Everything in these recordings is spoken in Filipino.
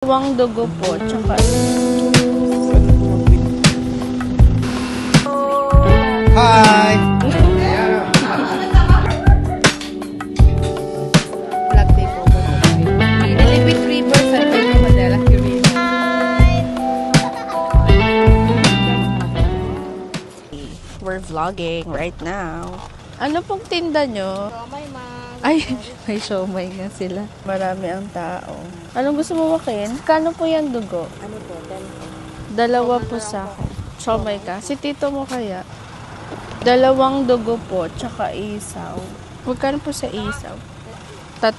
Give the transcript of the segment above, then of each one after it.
Dalawang dugo po, tsaka Hi! Black day po. Nilipit river sa Pedro Madela Curie. We're vlogging right now. Ano pong tinda nyo? Siomay, ma'am. Ay, may siomay nga sila. Marami ang tao. Anong gusto mo makin? Kano po yan dugo? Ano po? 10 po. Dalawa po sa akin. Siomay ka? Si tito mo kaya? Dalawang dugo po, tsaka isaw. Magkano po sa isaw? 3?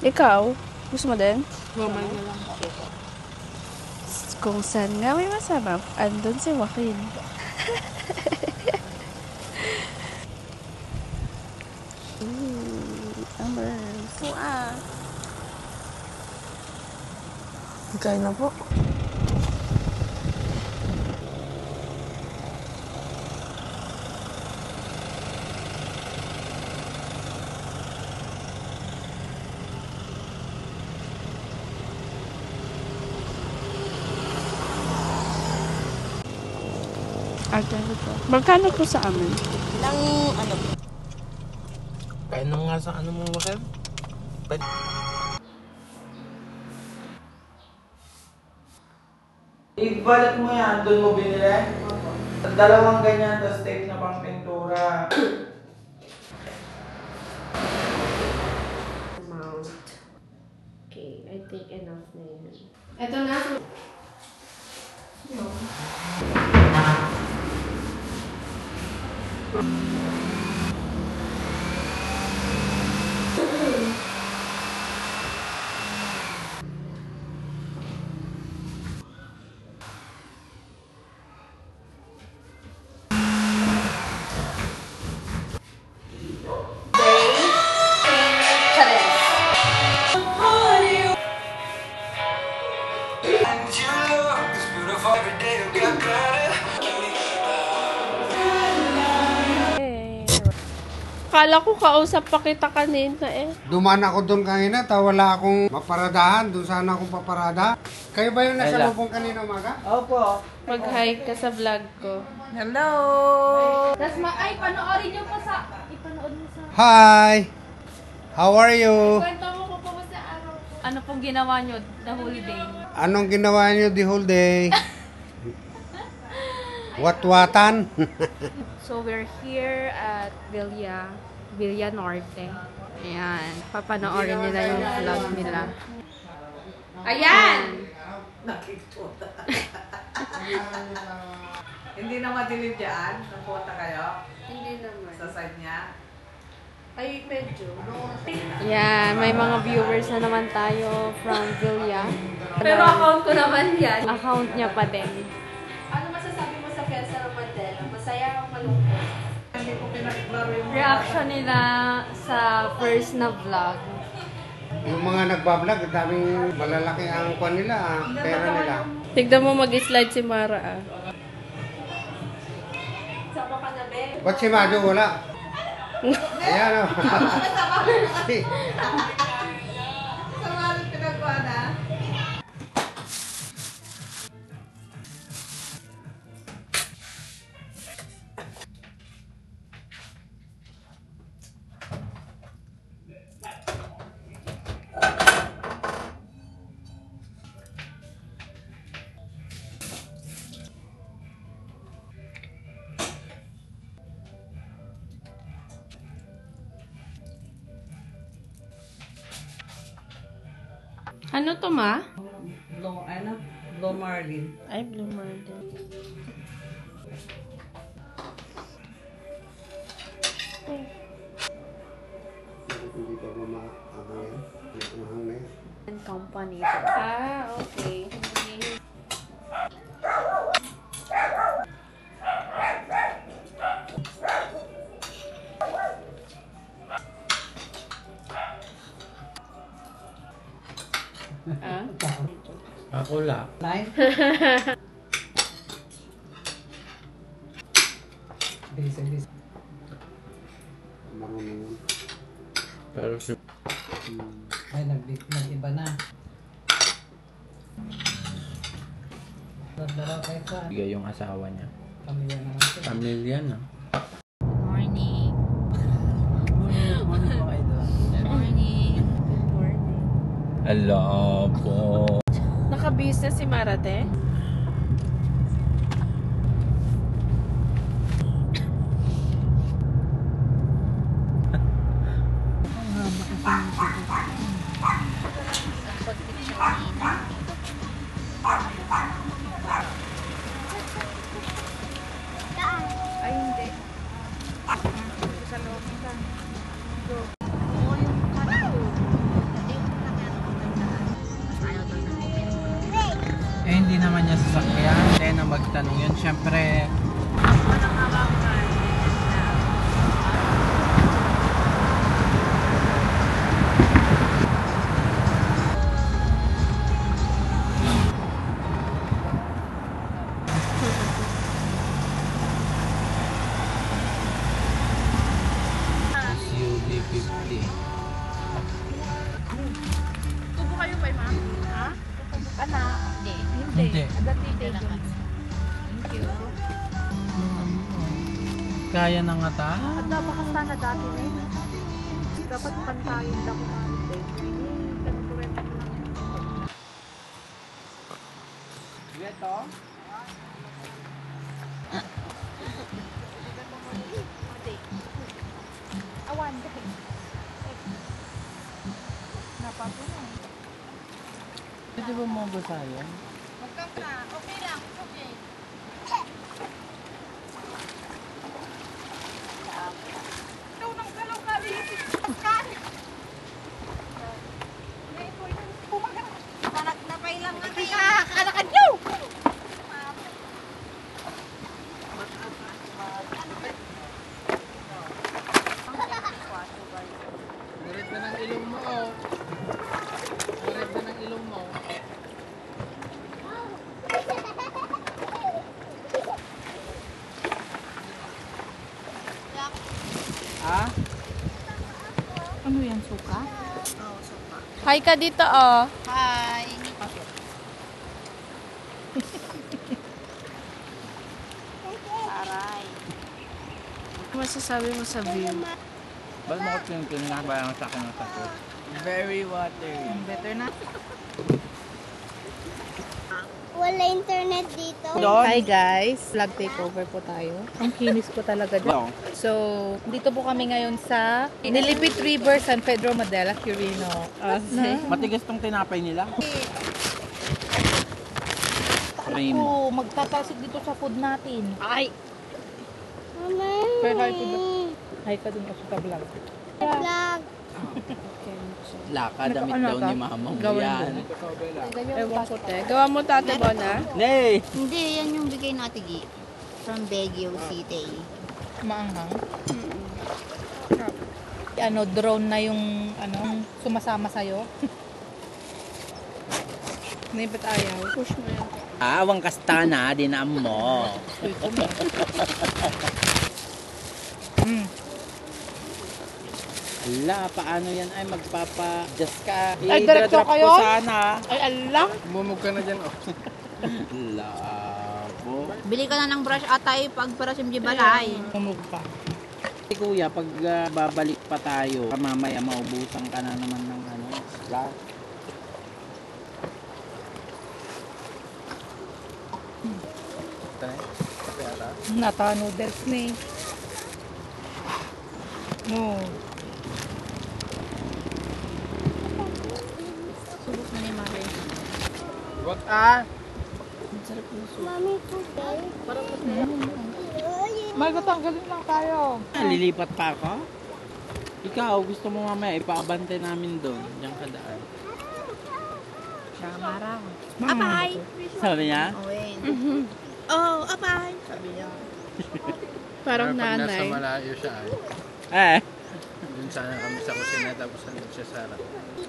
Ikaw? Gusto mo din? Siomay na lang. Kung saan nga may masarap, andun si Joaquin. Amers. Kain na po. Magkano po sa amin? Ilang ano po? Kain na nga sa ano mo, Bakit? Ibalik mo yan, doon mo binili? Dalawang ganyan, tapos tape na pang pintura. Amount. Okay, I think enough na yun. Ito na. Akala ko kausap pa kita kanina eh. Duman ako doon kanina, wala akong maparadahan. Doon sana akong paparada. Kayo ba yung nasa lubong kanina umaga? Opo. Mag-hi ka sa vlog ko. Hello! Tapos ay, panoorin nyo po sa... Ipanood mo sa... Hi! How are you? Kwento mo po sa araw. Ano pong ginawa nyo the whole day? Anong ginawa niyo the whole day? Watwatan? So, we're here at Villa Norte. Ayan. Papanoorin nila yung vlog nila. Ayan! Hindi na madilim dyan? Napunta kayo? Hindi naman. Sa side niya? Ay, medyo. Yan, may mga viewers na naman tayo from Villa. Pero account ko naman yan. Account niya pa din. Ano masasabi mo sa Fiesta ng Mandela? Masaya o malungkot? Hindi ko pinaklaro yung Reaction nila sa first na vlog. Yung mga nagbablog, daming malalaki ang kwan nila, pera nila. Tignan mo mag-slide si Mara ah. Ba't si Mado wala? Ayan o. Sa mga pinagawa na? Ano to ma? Blue Marlin. Ay, Blue Marlin. Hindi pa ano yan? Mahang na yan. And company. Ah, okay. Ah? Ako lang. Nine? Busy. Marunong yun. Pero si Ay, nag-busy. nag-iba na. Dalawa kayo sa Bigay yung asawa niya. pamilya naman sila. Pamilya na. Morning. Morning po kayo doon. Morning. Good morning. Hello po. Naka-business si Marate? Ay, hindi. Sa loob ka. Eh, hindi naman niya sasakyan. Kaya na magtanong yun. Siyempre, SUV 50. Tubo kayo kay ma'am? Ha? Anak? Hindi. Dati tayo. Thank you. Kaya na nga ta? At nabakas na dati na yun. Dapat pantayin lang kung ano tayo. Ito? Awan dahil. Napapunan. Pwede ba mo basahin? Okay lang. Okay. Ikaw nang galaw ka rin. Paskan! Napailang ka rin. Kakalakan nyo! Marit na ng ilong mo, oh. Marit na ng ilong mo. Ha? Ano yan, suka? Oo, suka. Hi ka dito, oh. Hi. Aray. Ano masasabi mo sa view? Ba't mo ko pinagbayan sa akin ng takot? Very watery. Better na. Wala internet dito. Hi guys, vlog takeover po tayo. Ang kinis ko talaga dyan. So, dito po kami ngayon sa Nilipit River, San Pedro Madela, Quirino. Matigas tong tinapay nila. Cream. Ako, magtatasik dito sa food natin. Ay. Mama. Pero hi to hi ka dun kasi sa vlog. Vlog. Laka, damit daw ni mama mo yan. Ewan ko, te. Gawa mo, Tate Bona? Nay! Hindi, yan yung bigay natin from Baguio City. Maanghang. Ano, drone na yung ano, sumasama sa'yo. Naipit ayaw. Push mo yan. Awang kastana, dinam mo. Ala, paano yan ay magpapa-adjust ka? Ay, diretso I-drop kayo? ko sana. Ay, alam! Bumog ka na dyan, oh. Ala, po. Bili ka na ng brush atay pag para simji balay. Umog pa. Si kuya, pag babalik pa tayo, mamaya maubusan ka na naman ng ano, splash. Nata noodles ni. No. Subok na ni Mari. What ah? Mami, today. May tanggalin lang tayo. Lilipat pa ako? Ikaw, gusto mo mamaya, ipaabante namin doon. Diyan ka daan. Tama raw. Apay! Sabi niya? Oh, wait. Oh, apay! Sabi niya. Parang nanay. malayo siya ay. Eh. Doon sana kami sa kusina tapos nandun siya sa harap.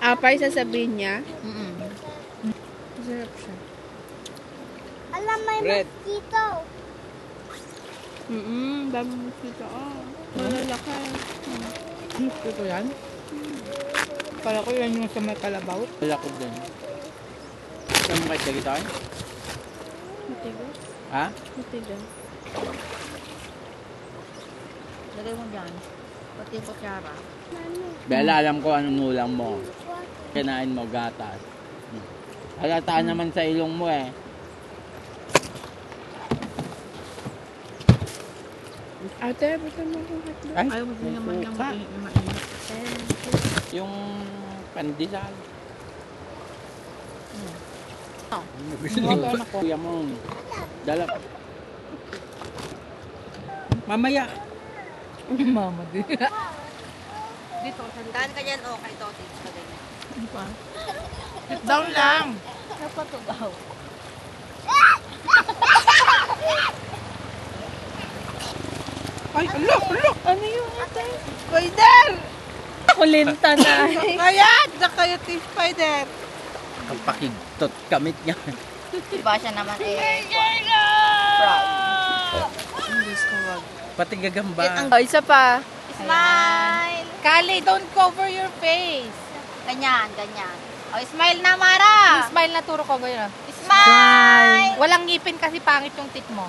Apay, sasabihin niya. Sarap siya. Alam, may Red. mosquito. Dami mo kita. Malalaki. Ito yan? Kala ko yan yung sa may kalabaw. Wala ko din. Saan mo kayo tayo? Matigas. Ha? Matigas. Lagay mo dyan. Pati yung kutsara. Bella, alam ko anong ulam mo. Kinain mo gatas. Halata naman sa ilong mo eh. Ate, basta mo kung hotdog. Ay, Ayaw mo din naman yung suka. mainit. Yung pandesal. Kuya mo. Dala. Mamaya. Mama din. Taan ka dyan, okay, ito. Tips ka ganyan. Down lang. Napatugaw. Ay, ala. Ano yung ate? Spider! Kulinta na. Kaya, da kayo team spider. Ang pakigtot kamit niya. Diba siya naman frog. Pati gagamba. Oh, isa pa. Smile! Kali, don't cover your face. Ganyan, ganyan. O, smile na, Mara! Yung smile na turo ko ganyan. Smile! Walang ngipin kasi pangit yung tit mo.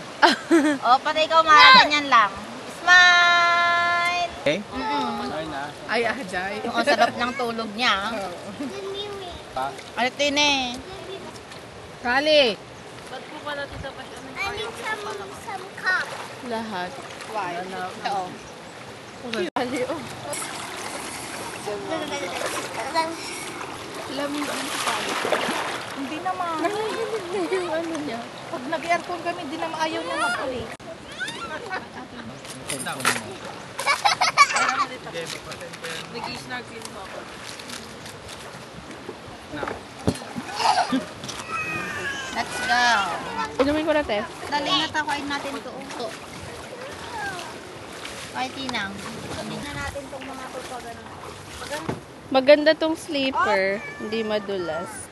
O, pati ikaw, Mara, ganyan lang. Smile! Okay? Mm-mm. Ay na. Ay, aday. Yung ang sarap ng tulog niya. Ano tine? Kali. I need some cup. Lahat. Ito. Lamig ang pala. Hindi naman. Yung ano niya. Pag nag-aircon kami, hindi naman ayaw niya mag-ulit. Let's go. Inumin ko na, te. Dali na takuin natin ito. Ay, Tinang. Tingnan natin itong mga pagpagano. Maganda tong sleeper. Hindi madulas.